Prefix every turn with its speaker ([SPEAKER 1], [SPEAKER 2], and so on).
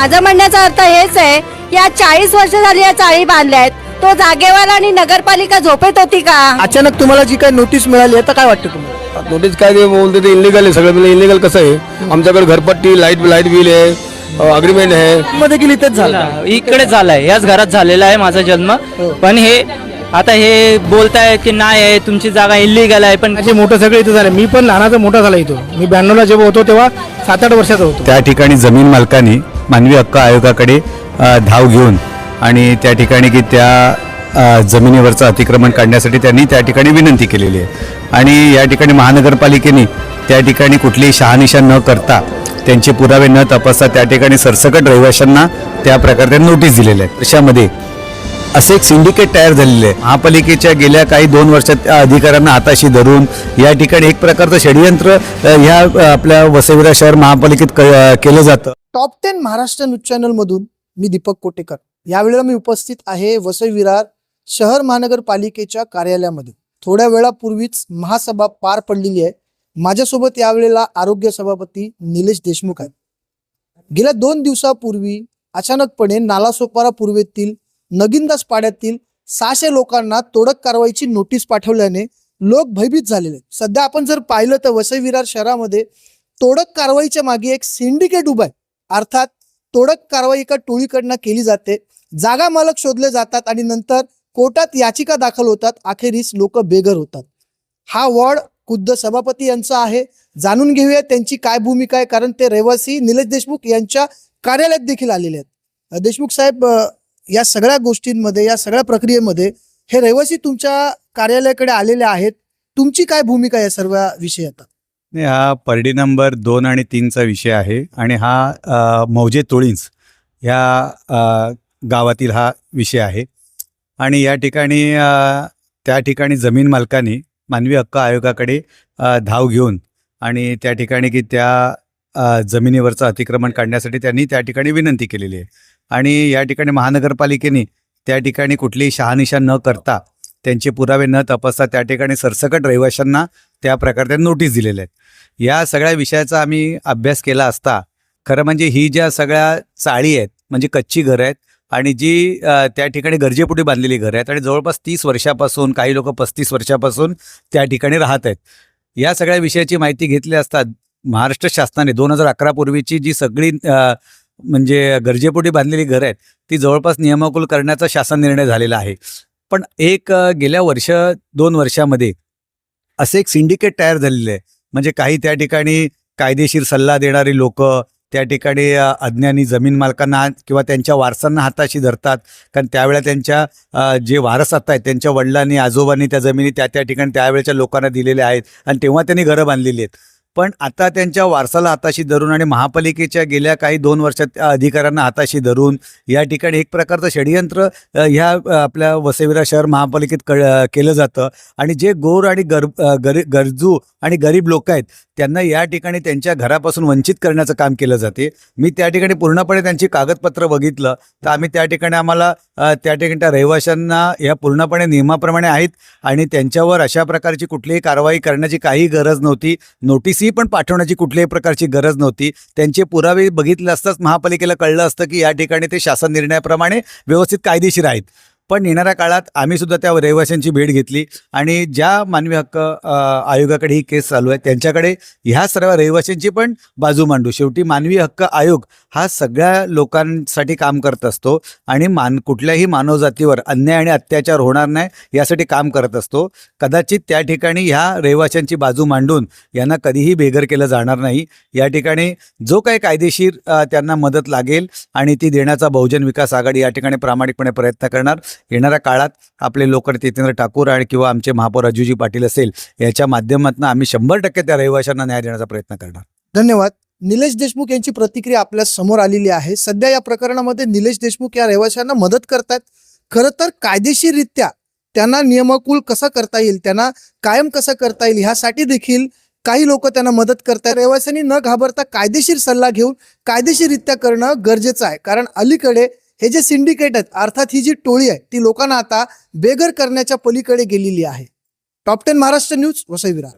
[SPEAKER 1] माझं म्हणण्याचा अर्थ हेच आहे की आज 40 वर्ष झाली या चाळी बांधल्या आहेत. तो जागेवर आणि नगरपालिका झोपेत होती का?
[SPEAKER 2] अचानक तुम्हाला जी काही नोटीस मिळाली आहे तर काय वाटतं तुम्हाला?
[SPEAKER 3] नोटीस काय ते बोलते ते इलिगल आहे सगळं. इलिगल कसं आहे, आमच्याकडे घरपट्टी लाईट बिल आहे, अग्रीमेंट आहे.
[SPEAKER 2] मध्ये देखील इथेच झालं.
[SPEAKER 4] इकडे झालाय, याच घरात झालेला आहे माझा जन्म. पण हे आता हे बोलतायत की नाही आहे, तुमची जागा इलिगल आहे. पण
[SPEAKER 2] असे मोठं सगळं इथं झालं. मी पण लहानाचा मोठा झाला इथं. मी 92ला जेव्हा होतो तेव्हा 7-8 वर्षाचा होतो.
[SPEAKER 5] त्या ठिकाणी जमीन मालकांनी मानवी हक्क आयोगाकडे धाव घेऊन आणि त्या ठिकाणी की त्या जमिनीवरचं अतिक्रमण काढण्यासाठी त्यांनी त्या ठिकाणी विनंती केलेली आहे. आणि या ठिकाणी महानगरपालिकेने त्या ठिकाणी कुठलीही शहानिशा न करता, त्यांचे पुरावे न तपासता त्या ठिकाणी सरसकट रहिवाशांना त्या प्रकारे नोटीस दिलेल्या आहेत. वर्षामध्ये असे एक सिंडिकेट तयार झालेले आहे. महापालिकेच्या गेल्या काही 2 वर्षात अधिकाऱ्यांना हाताशी धरून या ठिकाणी एक प्रकारचं षडयंत्र ह्या आपल्या वसई शहर महापालिकेत केलं जातं.
[SPEAKER 2] टॉप 10 महाराष्ट्र न्यूज चॅनल मधून मी दीपक कोटेकर. यावेळेला मी उपस्थित आहे वसई विरार शहर महानगरपालिकेच्या कार्यालयामध्ये. थोड्या वेळापूर्वीच महासभा पार पडलेली आहे. माझ्यासोबत यावेळेला आरोग्य सभापती निलेश देशमुख आहेत. गेल्या 2 दिवसापूर्वी अचानकपणे नालासोपारा पूर्वेतील नगिनदास पाड्यातील 600 लोकांना तोडक कारवाईची नोटीस पाठवल्याने लोक भयभीत झालेले आहेत. सध्या आपण जर पाहिलं तर वसई विरार शहरामध्ये तोडक कारवाईच्या मागे एक सिंडिकेट उभा आहे. अर्थात तोडक कारवाई एका टोळीकडनं केली जाते, जागा मालक शोधले जातात आणि नंतर कोर्टात याचिका दाखल होतात, अखेरीस लोक बेघर होतात. हा वॉर्ड खुद्द सभापती यांचा आहे. जाणून घेऊया त्यांची काय भूमिका आहे, कारण ते रहिवासी निलेश देशमुख यांच्या कार्यालयात देखील आलेले आहेत. देशमुख साहेब, या सगळ्या गोष्टींमध्ये, या सगळ्या प्रक्रियेमध्ये हे रहिवासी तुमच्या कार्यालयाकडे आलेले आहेत. तुमची काय भूमिका आहे या सर्व विषयात?
[SPEAKER 5] हा परडी नंबर 2 आणि 3चा विषय आहे आणि हा मौजे तोळींस ह्या गावातील हा विषय आहे. आणि या ठिकाणी त्या ठिकाणी जमीन मालकांनी मानवी हक्क आयोगाकडे धाव घेऊन आणि त्या ठिकाणी की त्या जमिनीवरचं अतिक्रमण काढण्यासाठी त्यांनी त्या ठिकाणी विनंती केलेली आहे. आणि या ठिकाणी महानगरपालिकेने त्या ठिकाणी कुठलीही शहानिशा न करता, त्यांचे पुरावे न तपासता त्या ठिकाणी सरसकट रहिवाशांना त्या प्रकारे नोटीस दिलेल्या आहेत. या सगळ्या विषयाचा आम्ही अभ्यास केला असता खरं म्हणजे ही ज्या सगळ्या चाळी आहेत म्हणजे कच्ची घरं आहेत आणि जी त्या ठिकाणी गरजेपोटी बांधलेली घरं आहेत आणि जवळपास 30 वर्षापासून, काही लोक 35 वर्षापासून त्या ठिकाणी राहत आहेत. या सगळ्या विषयाची माहिती घेतली असता महाराष्ट्र शासनाने 2011 पूर्वीची जी सगळी म्हणजे गरजेपोटी बांधलेली घरं आहेत ती जवळपास नियमाकुल करण्याचा शासन निर्णय झालेला आहे. पण गेल्या 2 वर्षामध्ये असे एक सिंडिकेट तयार झालेले आहे. म्हणजे काही त्या ठिकाणी कायदेशीर सल्ला देणारी लोक त्या ठिकाणी अज्ञानी जमीन मालकांना किंवा त्यांच्या वारसांना हाताशी धरतात, कारण त्यावेळेला त्यांच्या जे वारस आहेत त्यांच्या वडिलांनी आजोबांनी त्या जमिनी त्या ठिकाणी त्यावेळेच्या लोकांना दिलेल्या आहेत आणि तेव्हा त्यांनी घरं बांधलेली आहेत. पण आता त्यांच्या वारसाला हाताशी धरून आणि महापालिकेच्या गेल्या काही 2 वर्षात अधिकाऱ्यांना हाताशी धरून या ठिकाणी एक प्रकारचं षडयंत्र ह्या आपल्या वसई विरार शहर महापालिकेत केलं जातं. आणि जे गोर आणि गरजू आणि गरीब लोक आहेत त्यांना या ठिकाणी त्यांच्या घरापासून वंचित करण्याचं काम केलं जाते. मी त्या ठिकाणी पूर्णपणे त्यांची कागदपत्र बघितलं तर आम्ही त्या ठिकाणी आम्हाला त्या ठिकाणी त्या रहिवाशांना या पूर्णपणे नियमाप्रमाणे आहेत आणि त्यांच्यावर अशा प्रकारची कुठलीही कारवाई करण्याची काही गरज नव्हती. नोटीसही पण पाठवण्याची कुठल्याही प्रकारची गरज नव्हती. त्यांचे पुरावे बघितले असताच महापालिकेला कळलं असतं की या ठिकाणी ते शासन निर्णयाप्रमाणे व्यवस्थित कायदेशीर आहेत. पण येणाऱ्या काळात आम्ही सुद्धा त्या रहिवाशांची भेट घेतली आणि ज्या मानवी हक्क आयोगाकडे ही केस चालू आहे त्यांच्याकडे ह्या सर्व रहिवाशांची पण बाजू मांडू. शेवटी मानवी हक्क आयोग हा सगळ्या लोकांसाठी काम करत असतो आणि कुठल्याही मानवजातीवर अन्याय आणि अत्याचार होणार नाही यासाठी काम करत असतो. कदाचित त्या ठिकाणी ह्या रहिवाशांची बाजू मांडून यांना कधीही बेघर केलं जाणार नाही. या ठिकाणी जो काही कायदेशीर त्यांना मदत लागेल आणि ती देण्याचा बहुजन विकास आघाडी या ठिकाणी प्रामाणिकपणे प्रयत्न करणार. येणाऱ्या काळात आपले लोकनेते जितेंद्र ठाकूर आणि किंवा आमचे महापौर अजूजी पाटील असेल याच्या माध्यमातून आम्ही 100% त्या रहिवाशांना न्याय देण्याचा प्रयत्न करणार.
[SPEAKER 2] धन्यवाद. निलेश देशमुख यांची प्रतिक्रिया आपल्या समोर आलेली आहे. सध्या या प्रकरणामध्ये निलेश देशमुख या रहिवाशांना मदत करतात. खरं तर कायदेशीररित्या त्यांना नियमाकुल कसा करता येईल, त्यांना कायम कसा करता येईल ह्यासाठी देखील काही लोक त्यांना मदत करतात. रहिवाशांनी न घाबरता कायदेशीर सल्ला घेऊन कायदेशीररित्या करणं गरजेचं आहे, कारण अलीकडे हे जे सिंडिकेट आहेत अर्थात ही जी टोळी आहे ती लोकांना आता बेघर करण्याच्या पलीकडे गेलेली आहे. Top 10 Maharashtra news, Vasai Virar.